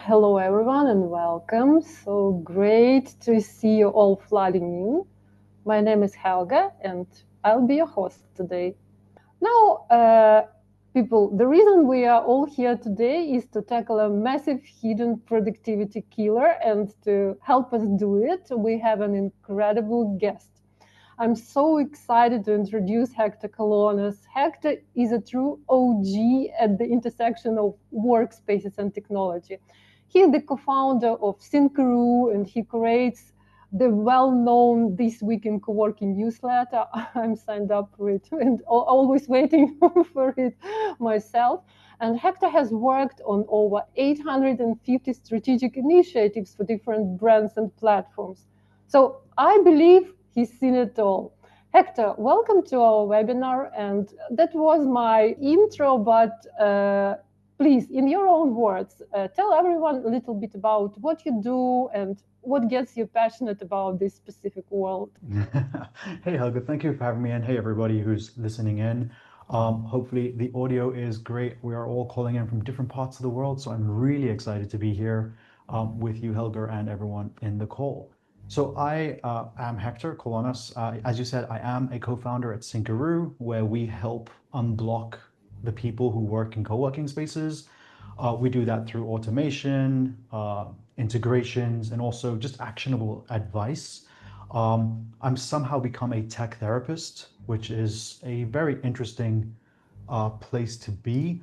Hello everyone and welcome. So great to see you all flooding in. My name is Helga and I'll be your host today. Now, people, the reason we are all here today is to tackle a massive hidden productivity killer, and to help us do it, we have an incredible guest. I'm so excited to introduce Hector Kolonas. Hector is a true OG at the intersection of workspaces and technology. He's the co-founder of Syncaroo, and he creates the well-known This Week in Coworking newsletter. I'm signed up for it and always waiting for it myself. And Hector has worked on over 850 strategic initiatives for different brands and platforms. So I believe he's seen it all. Hector, welcome to our webinar. And that was my intro, but please, in your own words, tell everyone a little bit about what you do and what gets you passionate about this specific world. Hey, Helga, thank you for having me. And hey, everybody who's listening in. Hopefully the audio is great. We are all calling in from different parts of the world. So I'm really excited to be here with you, Helga, and everyone in the call. So I am Hector Kolonas. As you said, I am a co-founder at Syncaroo, where we help unblock the people who work in co-working spaces. We do that through automation, integrations, and also just actionable advice. I'm somehow become a tech therapist, which is a very interesting place to be,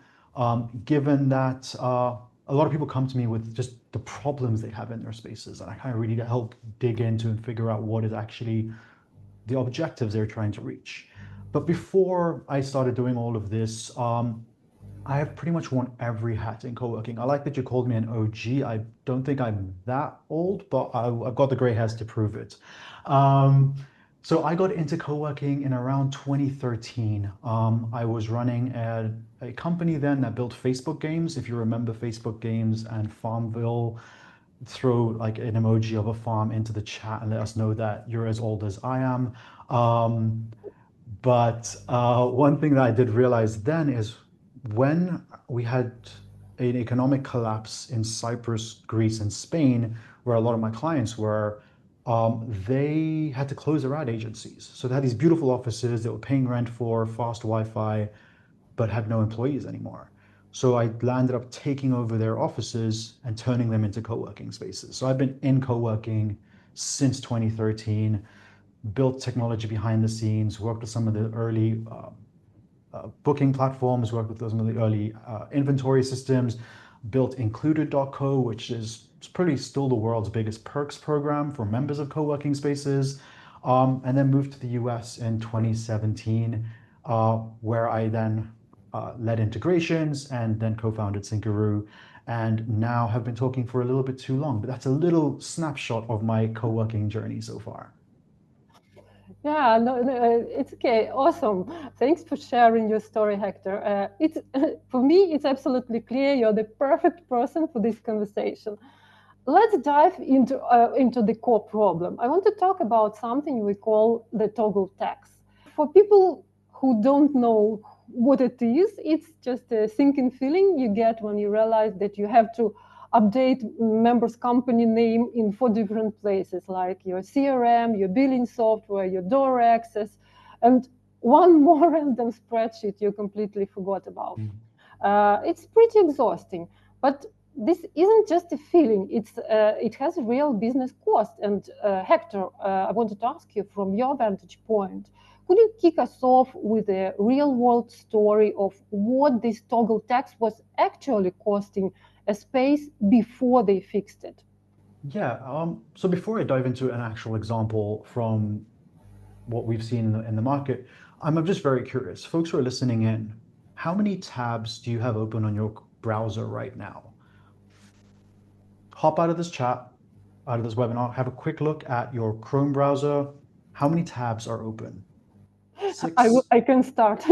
given that a lot of people come to me with just the problems they have in their spaces, and I kind of really help dig into and figure out what is actually the objectives they're trying to reach. But before I started doing all of this, I have pretty much worn every hat in co-working. I like that you called me an OG. I don't think I'm that old, but I've got the gray hairs to prove it. So I got into co-working in around 2013. I was running a company then that built Facebook games. If you remember Facebook games and Farmville, throw like an emoji of a farm into the chat and let us know that you're as old as I am. But one thing that I did realize then is when we had an economic collapse in Cyprus, Greece, and Spain, where a lot of my clients were, they had to close their ad agencies. So they had these beautiful offices that were paying rent for, fast Wi-Fi, but had no employees anymore. So I landed up taking over their offices and turning them into co-working spaces. So I've been in co-working since 2013, built technology behind the scenes, worked with some of the early booking platforms, worked with some of the early inventory systems, built Included.co, which is pretty still the world's biggest perks program for members of co-working spaces, and then moved to the US in 2017, where I then led integrations and then co-founded Syncaroo, and now have been talking for a little bit too long, but that's a little snapshot of my co-working journey so far. Yeah, no, it's okay. Awesome. Thanks for sharing your story, Hector. It's for me, it's absolutely clear you're the perfect person for this conversation. Let's dive into the core problem. I want to talk about something we call the toggle tax. For people who don't know what it is, it's just a sinking feeling you get when you realize that you have to update members' company name in 4 different places, like your CRM, your billing software, your door access, and one more random spreadsheet you completely forgot about. It's pretty exhausting, but this isn't just a feeling. It has a real business cost. And Hector, I wanted to ask you from your vantage point, could you kick us off with a real-world story of what this toggle tax was actually costing a space before they fixed it? Yeah, so before I dive into an actual example from what we've seen in the market, I'm just very curious. Folks who are listening in, how many tabs do you have open on your browser right now? Hop out of this chat, out of this webinar, have a quick look at your Chrome browser. How many tabs are open? 6? I can start.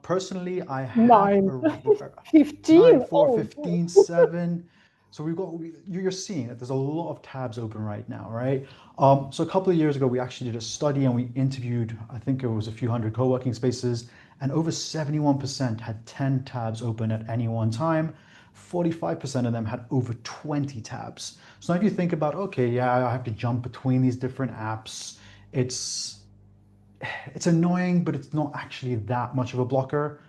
Personally, I have 9, 9, 15. 4, Oh, 15, 7. So you're seeing that there's a lot of tabs open right now, right? So a couple of years ago, we actually did a study and we interviewed, I think it was a few hundred co-working spaces, and over 71% had 10 tabs open at any one time. 45% of them had over 20 tabs. So now if you think about, okay, yeah, I have to jump between these different apps, it's annoying, but it's not actually that much of a blocker.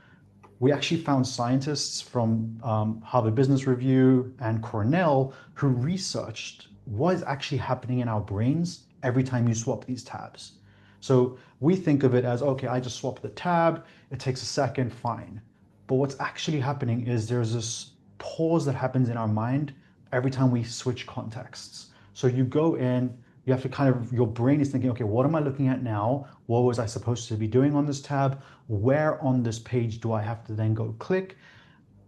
We actually found scientists from Harvard Business Review and Cornell who researched what is actually happening in our brains every time you swap these tabs. So we think of it as, okay, I just swap the tab, it takes a second, fine. But what's actually happening is there's this pause that happens in our mind every time we switch contexts. So you go in, you have to kind of, your brain is thinking, okay, what am I looking at now? What was I supposed to be doing on this tab? Where on this page do I have to then go click?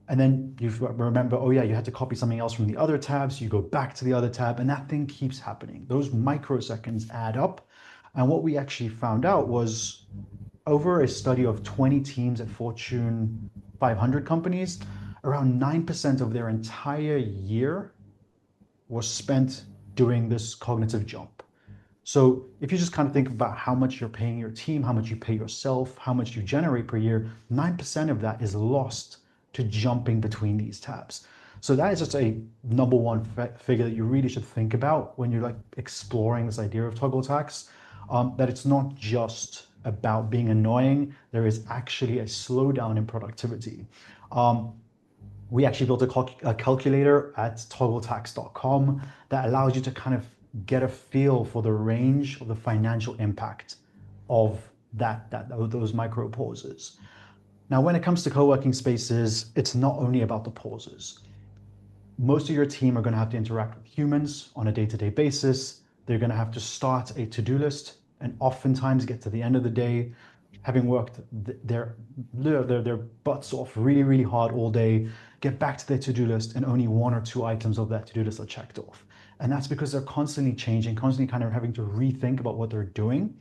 And then you remember, oh yeah, you had to copy something else from the other tabs. You go back to the other tab, and that thing keeps happening. Those microseconds add up. And what we actually found out was over a study of 20 teams at Fortune 500 companies, around 9% of their entire year was spent doing this cognitive jump. So if you just kind of think about how much you're paying your team, how much you pay yourself, how much you generate per year, 9% of that is lost to jumping between these tabs. So that is just a number one figure that you really should think about when you're like exploring this idea of toggle tax, that it's not just about being annoying. There is actually a slowdown in productivity. We actually built a calculator at toggletax.com that allows you to kind of get a feel for the range of the financial impact of those micro pauses. Now, when it comes to co-working spaces, it's not only about the pauses. Most of your team are going to have to interact with humans on a day-to-day basis. They're going to have to start a to-do list and oftentimes get to the end of the day having worked their butts off really, really hard all day, get back to their to-do list, and only one or two items of that to-do list are checked off. And that's because they're constantly changing, constantly kind of having to rethink about what they're doing,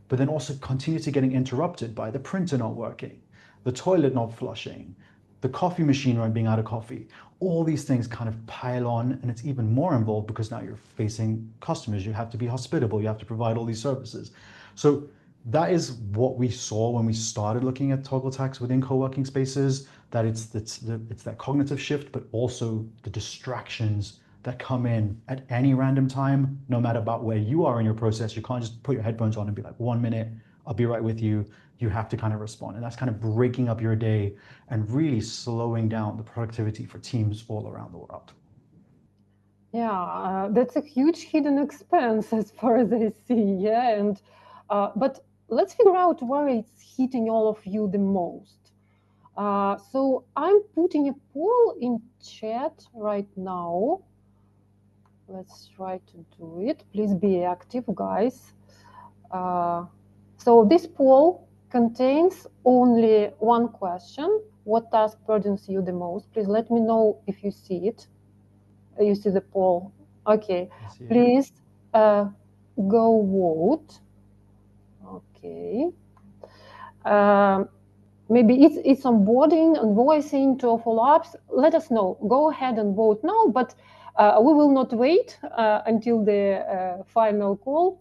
but then also continuously getting interrupted by the printer not working, the toilet not flushing, the coffee machine not being out of coffee. All these things kind of pile on, and it's even more involved because now you're facing customers. You have to be hospitable. You have to provide all these services. So that is what we saw when we started looking at toggle tax within co-working spaces, that it's that cognitive shift, but also the distractions that come in at any random time, no matter about where you are in your process. You can't just put your headphones on and be like, 1 minute, I'll be right with you. You have to kind of respond. And that's kind of breaking up your day and really slowing down the productivity for teams all around the world. Yeah, that's a huge hidden expense as far as I see. Yeah, and but let's figure out where it's hitting all of you the most. So I'm putting a poll in chat right now. Let's try to do it. Please be active, guys. So this poll contains only one question. What task burdens you the most? Please let me know if you see it. You see the poll. Okay. Please go vote. Okay. Maybe it's onboarding, invoicing, to follow-ups. Let us know. Go ahead and vote now, but we will not wait until the final call.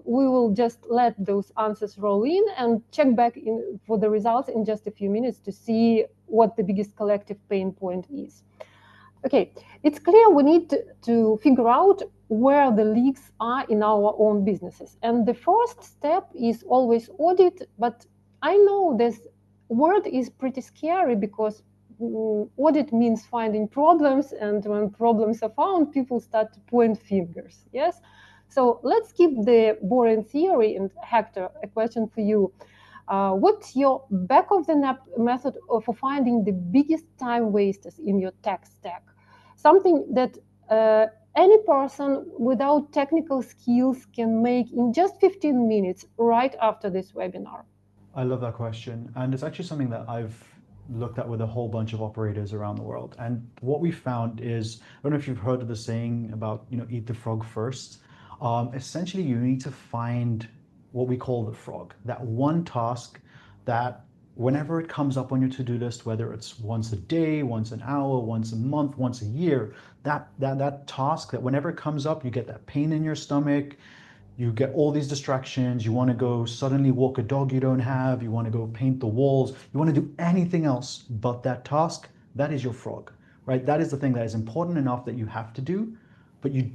We will just let those answers roll in and check back in for the results in just a few minutes to see what the biggest collective pain point is. Okay, it's clear we need to figure out where the leaks are in our own businesses. And the first step is always audit, but I know this word is pretty scary because audit means finding problems, and when problems are found, people start to point fingers, yes? So let's keep the boring theory, and Hector, a question for you. What's your back of the napkin method for finding the biggest time wasters in your tech stack? Something that any person without technical skills can make in just 15 minutes right after this webinar. I love that question. And it's actually something that I've looked at with a whole bunch of operators around the world. And what we found is, I don't know if you've heard of the saying about, eat the frog first. Essentially, you need to find what we call the frog, that one task that whenever it comes up on your to-do list, whether it's once a day, once an hour, once a month, once a year, that task that whenever it comes up, you get that pain in your stomach, you get all these distractions, you want to go suddenly walk a dog you don't have, you want to go paint the walls, you want to do anything else but that task, that is your frog, right? That is the thing that is important enough that you have to do, but you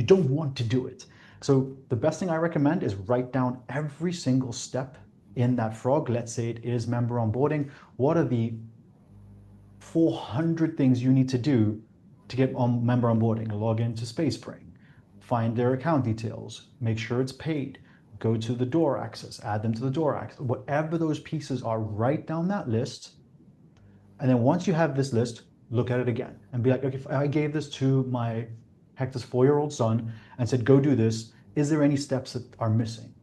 don't want to do it. So the best thing I recommend is write down every single step in that frog. Let's say it is member onboarding. What are the 400 things you need to do to get on member onboarding? Log into SpaceSpring, find their account details, make sure it's paid, go to the door access, add them to the door access. Whatever those pieces are, write down that list. And then once you have this list, look at it again and be like, okay, if I gave this to my Hector's 4-year-old son and said, go do this, is there any steps that are missing?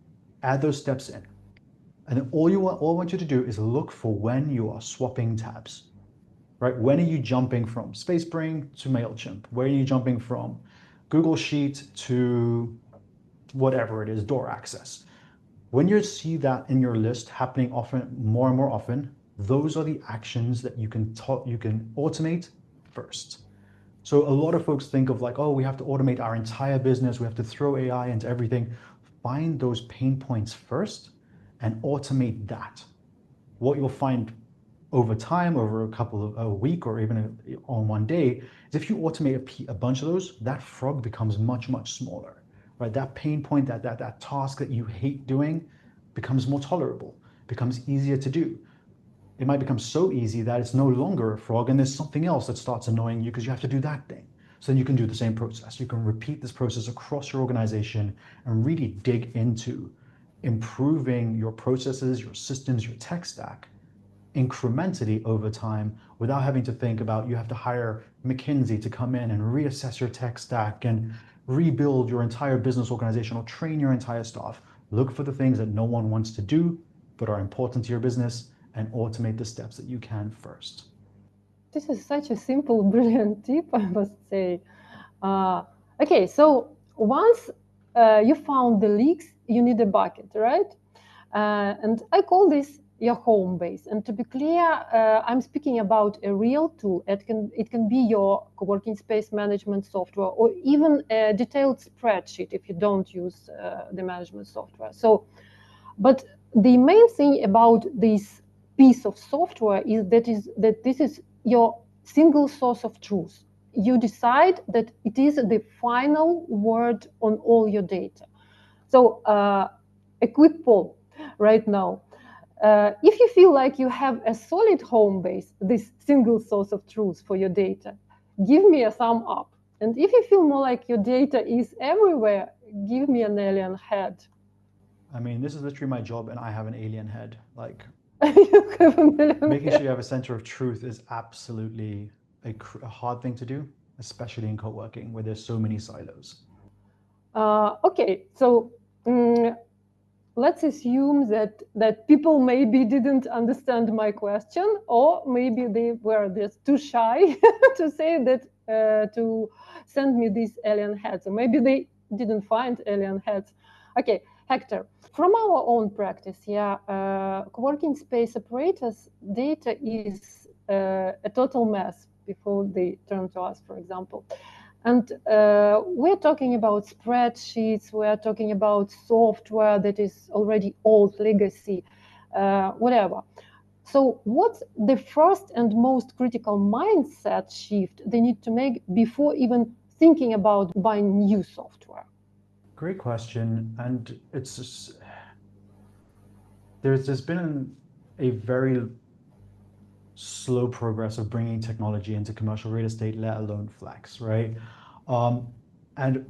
Add those steps in. And then all I want you to do is look for when you are swapping tabs, right? When are you jumping from SpaceSpring to MailChimp? Where are you jumping from Google Sheet to whatever it is, door access? When you see that in your list happening often, more and more often, those are the actions that you can automate first. So a lot of folks think of like, oh, we have to automate our entire business. We have to throw AI into everything. Find those pain points first and automate that. What you'll find over time, over a week, or even on one day, is if you automate a bunch of those, that frog becomes much, much smaller, right? That pain point, that task that you hate doing becomes more tolerable, becomes easier to do. It might become so easy that it's no longer a frog and there's something else that starts annoying you because you have to do that thing. So then you can do the same process. You can repeat this process across your organization and really dig into improving your processes, your systems, your tech stack incrementally over time without having to think about you have to hire McKinsey to come in and reassess your tech stack and rebuild your entire business organization or train your entire staff. Look for the things that no one wants to do but are important to your business and automate the steps that you can first. This is such a simple, brilliant tip, I must say. Okay, so once you found the leaks, you need a bucket, right? And I call this your home base. And to be clear, I'm speaking about a real tool. It can be your co-working space management software or even a detailed spreadsheet if you don't use the management software. So, but the main thing about this piece of software is that this is your single source of truth. You decide that it is the final word on all your data. So a quick poll right now. If you feel like you have a solid home base, this single source of truth for your data, give me a thumb up. And if you feel more like your data is everywhere, give me an alien head. I mean, this is literally my job and I have an alien head. Like, You have an alien making head. sure you have a center of truth is absolutely a hard thing to do, especially in co-working where there's so many silos. Okay, so let's assume that people maybe didn't understand my question, or maybe they were just too shy to say that, to send me these alien heads, or maybe they didn't find alien heads. Okay, Hector, from our own practice, co-working space operators' data is a total mess before they turn to us, for example. And we're talking about spreadsheets, we're talking about software that is already old, legacy, whatever. So what's the first and most critical mindset shift they need to make before even thinking about buying new software? Great question. And it's just, there's been a very slow progress of bringing technology into commercial real estate, let alone flex, right? And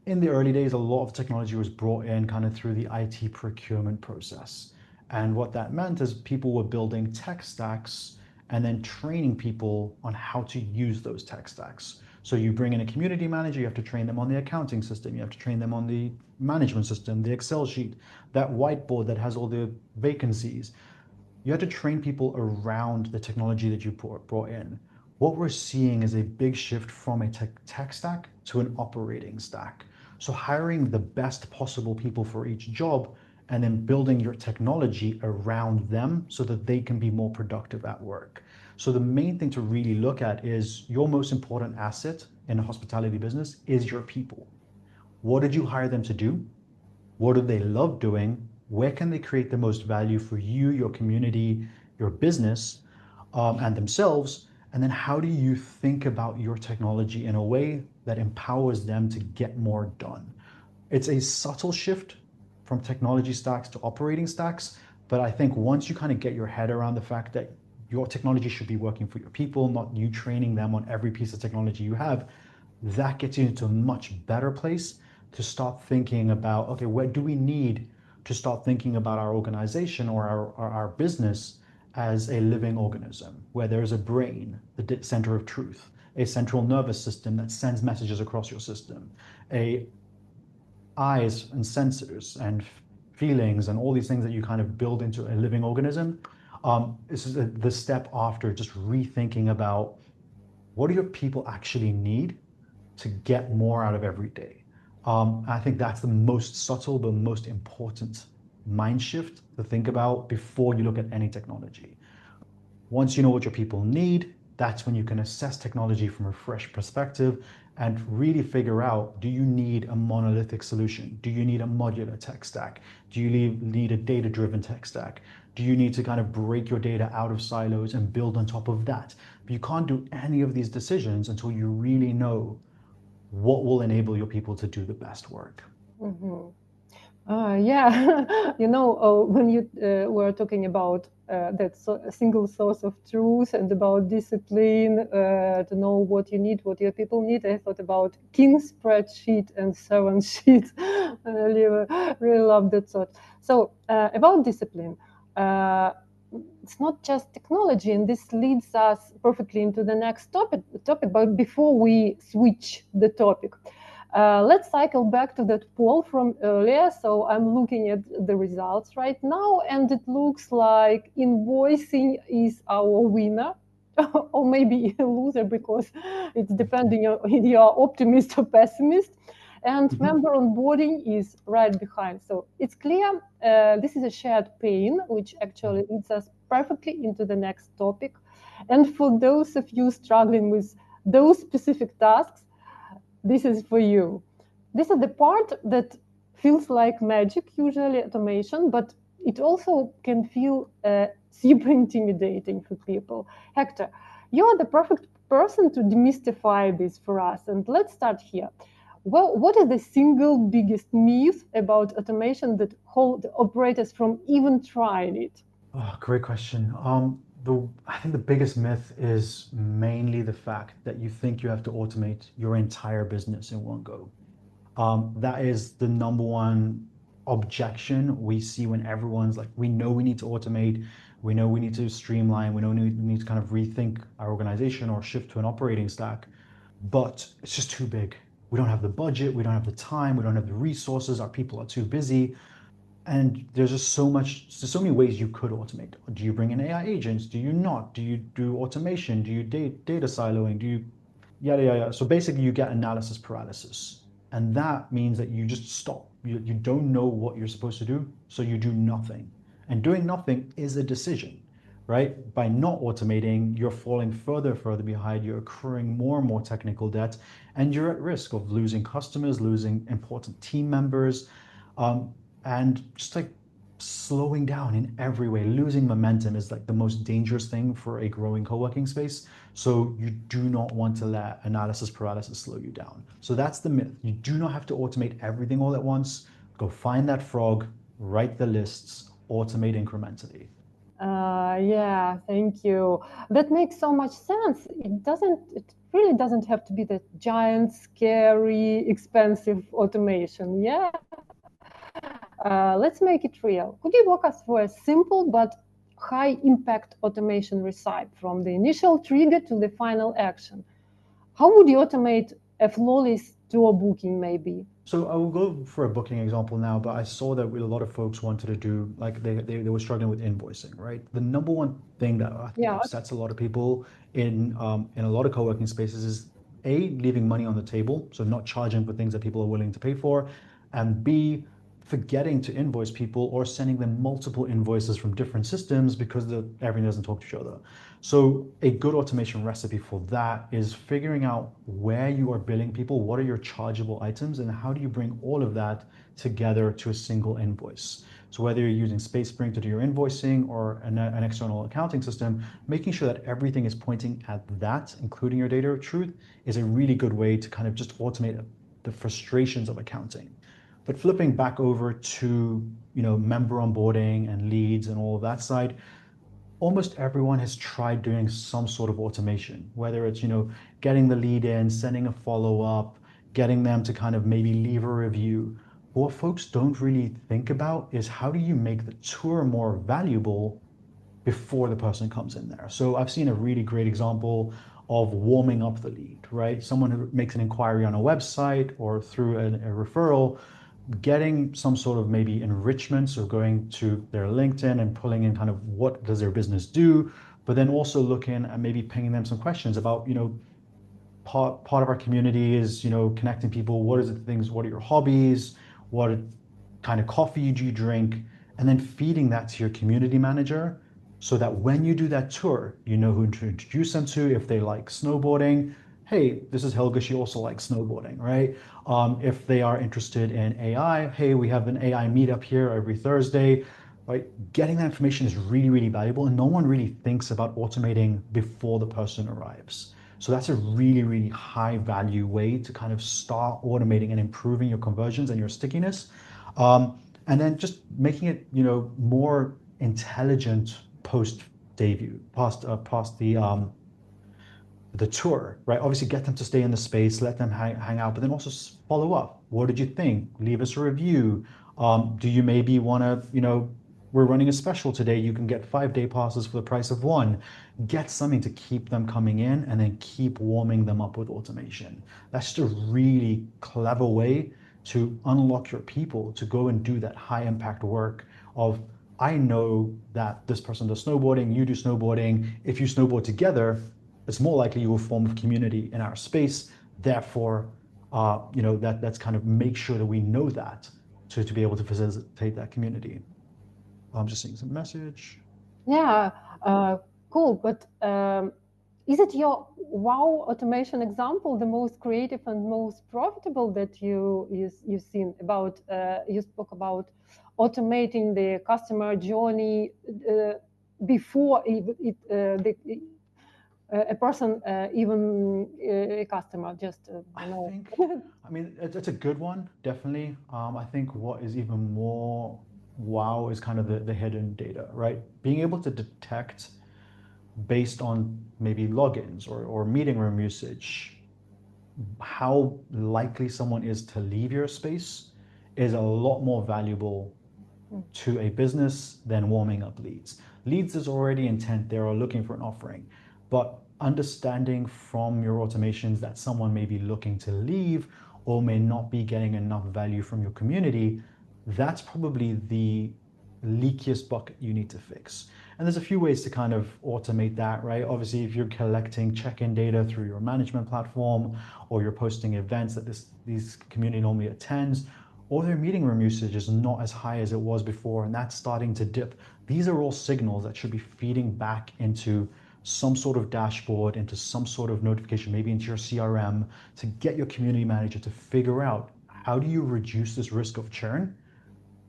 in the early days, a lot of technology was brought in kind of through the IT procurement process. And what that meant is people were building tech stacks and then training people on how to use those tech stacks. So you bring in a community manager, you have to train them on the accounting system, you have to train them on the management system, the Excel sheet, that whiteboard that has all the vacancies. You have to train people around the technology that you brought in. What we're seeing is a big shift from a tech stack to an operating stack. So hiring the best possible people for each job and then building your technology around them so that they can be more productive at work. So the main thing to really look at is your most important asset in a hospitality business is your people. What did you hire them to do? What do they love doing? Where can they create the most value for you, your community, your business, and themselves? And then how do you think about your technology in a way that empowers them to get more done? It's a subtle shift from technology stacks to operating stacks, but I think once you kind of get your head around the fact that your technology should be working for your people, not you training them on every piece of technology you have, that gets you into a much better place to start thinking about, okay, where do we need to start thinking about our organization or our business as a living organism, where there is a brain, the center of truth, a central nervous system that sends messages across your system, a eyes and sensors and feelings and all these things that you kind of build into a living organism. This is the step after just rethinking about what do your people actually need to get more out of every day. I think that's the most subtle but most important mind shift to think about before you look at any technology. Once you know what your people need, that's when you can assess technology from a fresh perspective and really figure out, do you need a monolithic solution? Do you need a modular tech stack? Do you need a data-driven tech stack? Do you need to kind of break your data out of silos and build on top of that? But you can't do any of these decisions until you really know what will enable your people to do the best work. Mm-hmm. Yeah, when you were talking about single source of truth and about discipline, to know what you need, what your people need, I thought about king spreadsheet and servant sheet. I really love that thought. So about discipline, uh, it's not just technology, and this leads us perfectly into the next topic. But before we switch the topic, let's cycle back to that poll from earlier. So I'm looking at the results right now, and it looks like invoicing is our winner. Or maybe a loser, because it's depending on if you are optimist or pessimist. And member onboarding is right behind. So it's clear this is a shared pain, which actually leads us perfectly into the next topic. And for those of you struggling with those specific tasks, this is for you. This is the part that feels like magic, usually automation, but it also can feel super intimidating for people. Hector, you're the perfect person to demystify this for us. And let's start here. Well, what is the single biggest myth about automation that hold operators from even trying it? Oh, great question. I think the biggest myth is mainly the fact that you think you have to automate your entire business in one go. That is the number one objection we see when everyone's like, we know we need to automate, we know we need to streamline, we know we need to kind of rethink our organization or shift to an operating stack, but it's just too big. We don't have the budget, we don't have the time, we don't have the resources, our people are too busy. And there's just there's so many ways you could automate. Do you bring in AI agents? Do you not? Do you do automation? Do you data siloing? Do you yada yada yada? So basically you get analysis paralysis. And that means that you just stop. You don't know what you're supposed to do, so you do nothing. And doing nothing is a decision, right? By not automating, you're falling further behind, you're accruing more and more technical debt, and you're at risk of losing customers, losing important team members, and just like slowing down in every way. Losing momentum is like the most dangerous thing for a growing co-working space. So you do not want to let analysis paralysis slow you down. So that's the myth. You do not have to automate everything all at once. Go find that frog, write the lists, automate incrementally. Yeah, thank you. That makes so much sense. It really doesn't have to be the giant, scary, expensive automation. Yeah. Let's make it real. Could you walk us through a simple but high impact automation recipe from the initial trigger to the final action? How would you automate a flawless tour booking, maybe? So I will go for a booking example now, but I saw that a lot of folks wanted to do, like they were struggling with invoicing, right? The number one thing that I think Yeah. upsets a lot of people in a lot of co-working spaces is A, leaving money on the table, so not charging for things that people are willing to pay for, and B, forgetting to invoice people or sending them multiple invoices from different systems because everything doesn't talk to each other. So a good automation recipe for that is figuring out where you are billing people, what are your chargeable items, and how do you bring all of that together to a single invoice. So whether you're using SpaceSpring to do your invoicing or an external accounting system, making sure that everything is pointing at that, including your data of truth, is a really good way to kind of just automate the frustrations of accounting. But flipping back over to, member onboarding and leads and all of that side, almost everyone has tried doing some sort of automation, whether it's, getting the lead in, sending a follow-up, getting them to kind of maybe leave a review. But what folks don't really think about is how do you make the tour more valuable before the person comes in there. So I've seen a really great example of warming up the lead, right? Someone who makes an inquiry on a website or through a referral, getting some sort of maybe enrichment, so going to their LinkedIn and pulling in kind of what does their business do, but then also looking at maybe pinging them some questions about, part of our community is, connecting people. What is the things, what are your hobbies? What kind of coffee do you drink? And then feeding that to your community manager so that when you do that tour, you know who to introduce them to. If they like snowboarding, hey, this is Helga, she also likes snowboarding, right? If they are interested in AI, hey, we have an AI meetup here every Thursday, right? Getting that information is really, really valuable, and no one really thinks about automating before the person arrives. So that's a really, really high value way to kind of start automating and improving your conversions and your stickiness. And then just making it, more intelligent post debut, past the tour, right? Obviously, get them to stay in the space, let them hang out, but then also follow up. What did you think? Leave us a review. Do you maybe want to, we're running a special today. You can get 5-day passes for the price of one. Get something to keep them coming in and then keep warming them up with automation. That's just a really clever way to unlock your people to go and do that high impact work of, I know that this person does snowboarding, you do snowboarding. If you snowboard together, it's more likely you will form a community in our space. Therefore, that's kind of make sure that we know that to be able to facilitate that community. I'm just seeing some message. Yeah, cool. But is it your wow automation example the most creative and most profitable that you've seen about? You spoke about automating the customer journey before a person, even a customer, just I mean, it's a good one, definitely. I think what is even more wow is kind of the hidden data, right? Being able to detect based on maybe logins or meeting room usage, how likely someone is to leave your space is a lot more valuable to a business than warming up leads. Leads is already intent, they are looking for an offering, but understanding from your automations that someone may be looking to leave or may not be getting enough value from your community, that's probably the leakiest bucket you need to fix. And there's a few ways to kind of automate that, right? Obviously, if you're collecting check-in data through your management platform, or you're posting events that these community normally attends, or their meeting room usage is not as high as it was before, and that's starting to dip. These are all signals that should be feeding back into some sort of dashboard, into some sort of notification, maybe into your CRM, to get your community manager to figure out how do you reduce this risk of churn,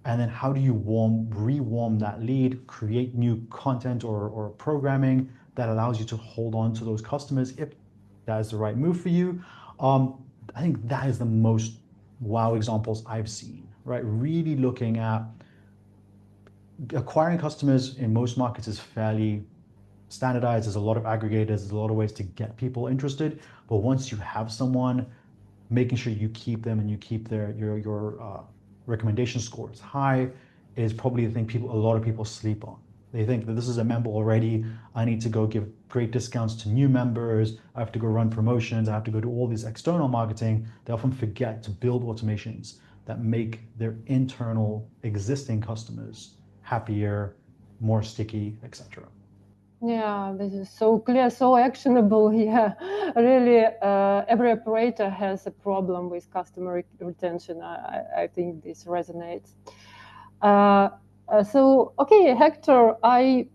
and then how do you rewarm that lead, create new content or programming that allows you to hold on to those customers if that is the right move for you. I think that is the most wow examples I've seen, right? Really looking at acquiring customers in most markets is fairly standardized. There's a lot of aggregators, there's a lot of ways to get people interested. But once you have someone, making sure you keep them and you keep your recommendation scores high is probably the thing a lot of people sleep on. They think that this is a member already, I need to go give great discounts to new members, I have to go run promotions, I have to go do all this external marketing. They often forget to build automations that make their internal existing customers happier, more sticky, etc. Yeah, this is so clear, so actionable. Yeah, really, every operator has a problem with customer retention. I think this resonates. So, okay, Hector, I'm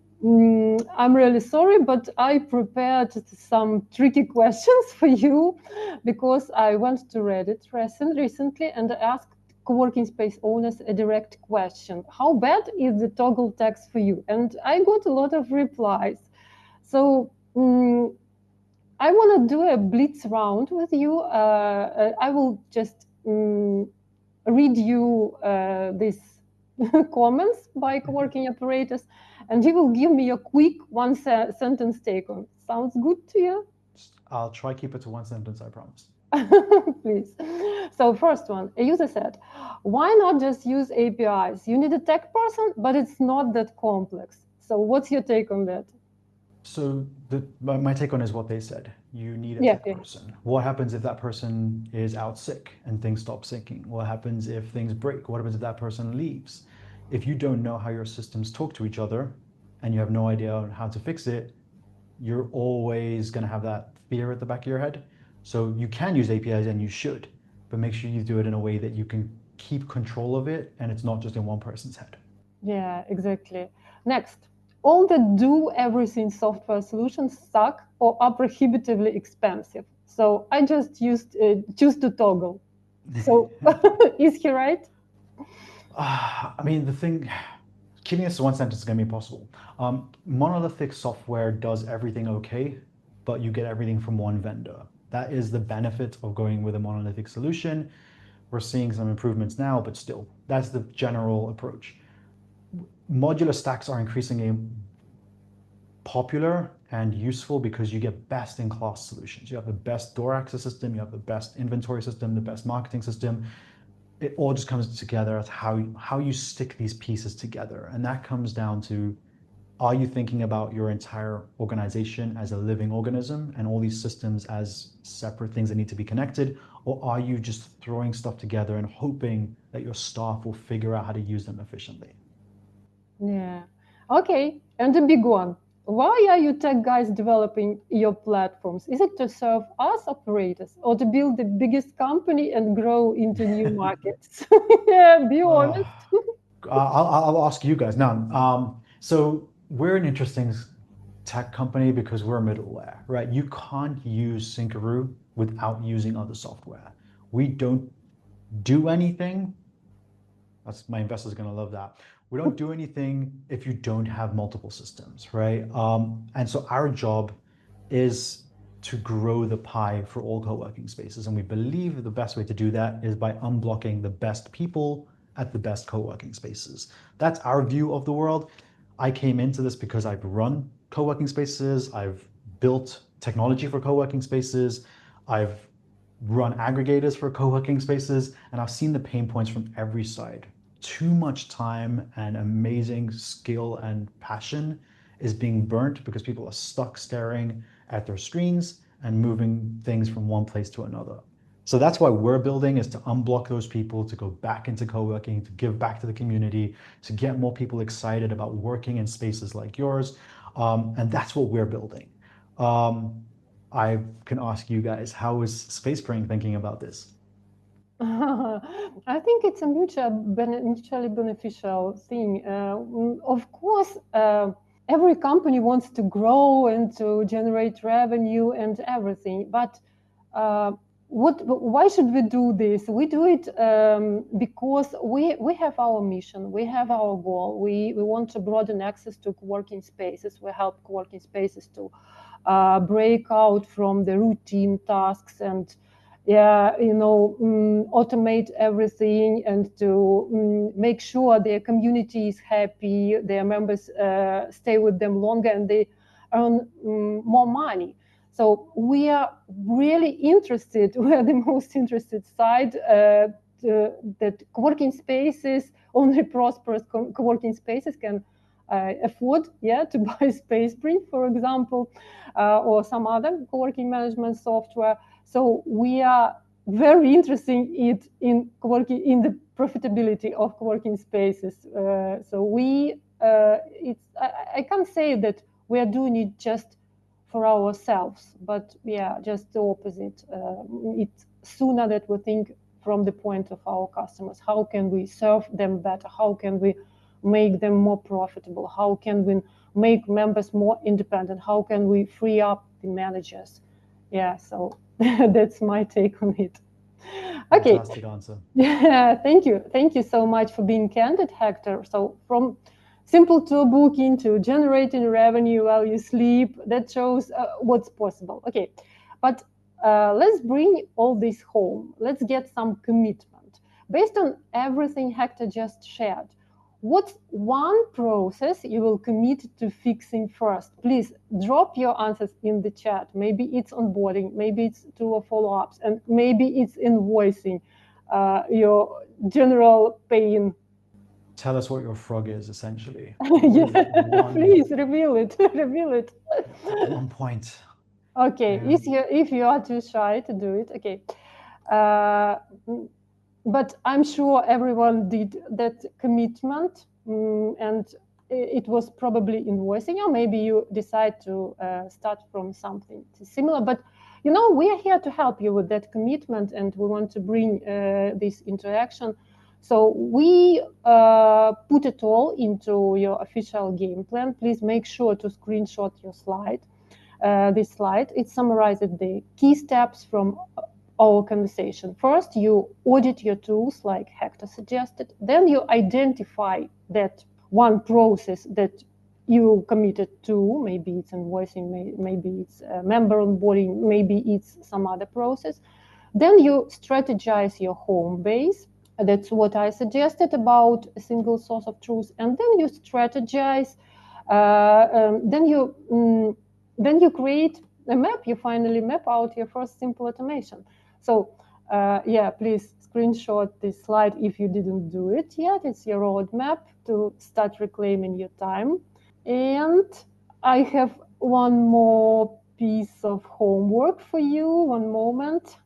really sorry, but I prepared some tricky questions for you because I went to Reddit recently and asked co-working space owners a direct question: how bad is the toggle tax for you? And I got a lot of replies. So I want to do a blitz round with you. I will just read you these comments by co-working operators, and you will give me a quick one-sentence take on. Sounds good to you? I'll try keep it to one sentence, I promise. Please. So first one, a user said, why not just use APIs? You need a tech person, but it's not that complex. So what's your take on that? So my take on is what they said. You need a tech person. What happens if that person is out sick and things stop syncing? What happens if things break? What happens if that person leaves? If you don't know how your systems talk to each other and you have no idea how to fix it, you're always going to have that fear at the back of your head. So you can use APIs and you should, but make sure you do it in a way that you can keep control of it and it's not just in one person's head. Yeah, exactly. Next, all the do everything software solutions suck or are prohibitively expensive. So I just choose to toggle. So is he right? I mean, keeping this to one sentence is going to be impossible. Monolithic software does everything okay, but you get everything from one vendor. That is the benefit of going with a monolithic solution. We're seeing some improvements now, but still, that's the general approach. Modular stacks are increasingly popular and useful because you get best-in-class solutions. You have the best door access system, you have the best inventory system, the best marketing system. It all just comes together as how you stick these pieces together. And that comes down to, are you thinking about your entire organization as a living organism and all these systems as separate things that need to be connected? Or are you just throwing stuff together and hoping that your staff will figure out how to use them efficiently? Yeah. Okay. And the big one. Why are you tech guys developing your platforms? Is it to serve us operators or to build the biggest company and grow into new markets? Yeah, be honest. I'll ask you guys now. So we're an interesting tech company because we're middleware, right? You can't use Syncaroo without using other software. We don't do anything. That's my investors are going to love that. We don't do anything if you don't have multiple systems, right? And so our job is to grow the pie for all co-working spaces. And we believe the best way to do that is by unblocking the best people at the best co-working spaces. That's our view of the world. I came into this because I've run co-working spaces. I've built technology for co-working spaces. I've run aggregators for co-working spaces, and I've seen the pain points from every side. Too much time and amazing skill and passion is being burnt because people are stuck staring at their screens and moving things from one place to another. So that's why we're building, is to unblock those people, to go back into co-working, to give back to the community, to get more people excited about working in spaces like yours. And that's what we're building. I can ask you guys, how is Spacebrain thinking about this? I think it's a mutually beneficial thing. Of course, every company wants to grow and to generate revenue and everything, but why should we do this? We do it because we have our mission, we have our goal. We want to broaden access to co-working spaces. We help co-working spaces to break out from the routine tasks and automate everything and to make sure their community is happy, their members stay with them longer, and they earn more money. So we are really interested, we are the most interested side that co-working spaces, only prosperous co-working spaces can afford to buy Spacebrain, for example, or some other co-working management software. So we are very interested in co-working, in the profitability of co-working spaces. I can't say that we are doing it just for ourselves, but just the opposite. It's sooner that we think from the point of our customers. How can we serve them better? How can we make them more profitable? How can we make members more independent? How can we free up the managers? So that's my take on it. Okay. Fantastic answer. Yeah, thank you. Thank you so much for being candid, Hector. So from simple tour booking to generating revenue while you sleep, that shows what's possible. Okay, but let's bring all this home. Let's get some commitment. Based on everything Hector just shared, what's one process you will commit to fixing first? Please drop your answers in the chat. Maybe it's onboarding, maybe it's tool of follow-ups, and maybe it's invoicing, your general pain. Tell us what your frog is, essentially. What is Yeah, that one please reveal it. Reveal it. that one point? Okay, Yeah. if you are too shy to do it, okay. Uh, but I'm sure everyone did that commitment, and it was probably invoicing, or maybe you decide to start from something similar. But you know, we are here to help you with that commitment, and we want to bring this interaction. So we put it all into your official game plan. Please make sure to screenshot your slide. This slide, it summarizes the key steps from our conversation. First, you audit your tools like Hector suggested. Then you identify that one process that you committed to. Maybe it's invoicing, maybe it's member onboarding, maybe it's some other process. Then you strategize your home base. That's what I suggested about a single source of truth. And then you strategize. Then you create a map. You finally map out your first simple automation. So yeah, please screenshot this slide if you didn't do it yet. It's your roadmap to start reclaiming your time. And I have one more piece of homework for you. One moment.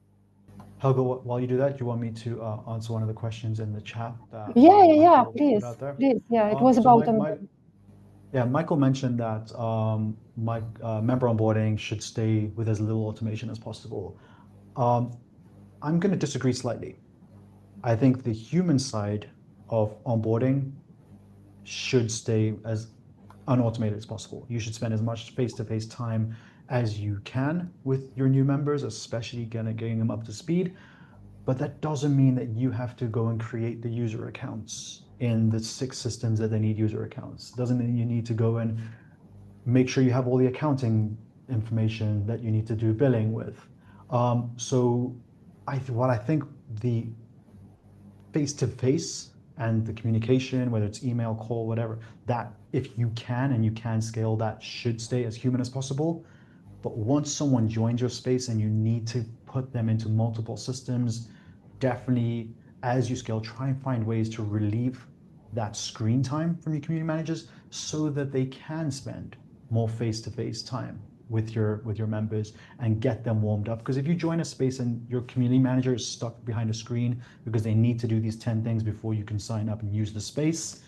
Helga, while you do that, do you want me to answer one of the questions in the chat that Yeah, Michael put please, out there? please. Yeah, it was So about Michael mentioned that member onboarding should stay with as little automation as possible. I'm going to disagree slightly. I think the human side of onboarding should stay as unautomated as possible. You should spend as much face-to-face time as you can with your new members, especially getting them up to speed. But that doesn't mean that you have to go and create the user accounts in the 6 systems that they need user accounts. Doesn't mean you need to go and make sure you have all the accounting information that you need to do billing with. So what I think the face-to-face and the communication, whether it's email, call, whatever, that if you can and you can scale, that should stay as human as possible. But once someone joins your space and you need to put them into multiple systems, definitely as you scale, try and find ways to relieve that screen time from your community managers so that they can spend more face-to-face time with your members and get them warmed up. Because if you join a space and your community manager is stuck behind a screen because they need to do these 10 things before you can sign up and use the space,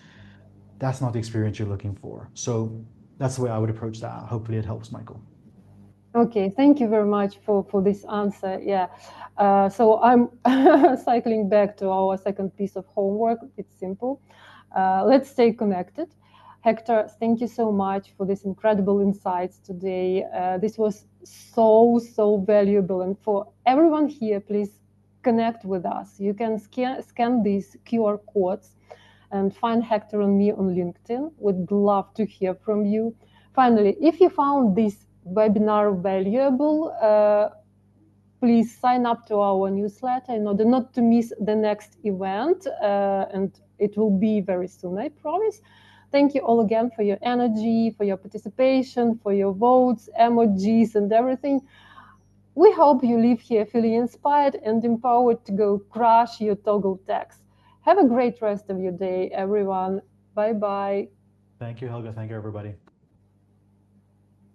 that's not the experience you're looking for. So that's the way I would approach that. Hopefully it helps, Michael. Okay, thank you very much for this answer. Yeah, so I'm cycling back to our second piece of homework. It's simple. Let's stay connected. Hector, thank you so much for this incredible insights today. This was so valuable. And for everyone here, please connect with us. You can scan these QR codes and find Hector and me on LinkedIn. We'd love to hear from you. Finally, if you found this webinar valuable, please sign up to our newsletter in order not to miss the next event, and it will be very soon, I promise. Thank you all again for your energy, for your participation, for your votes, emojis, and everything. We hope you leave here feeling inspired and empowered to go crush your toggle tax. Have a great rest of your day, everyone. Bye-bye. Thank you, Helga. Thank you, everybody.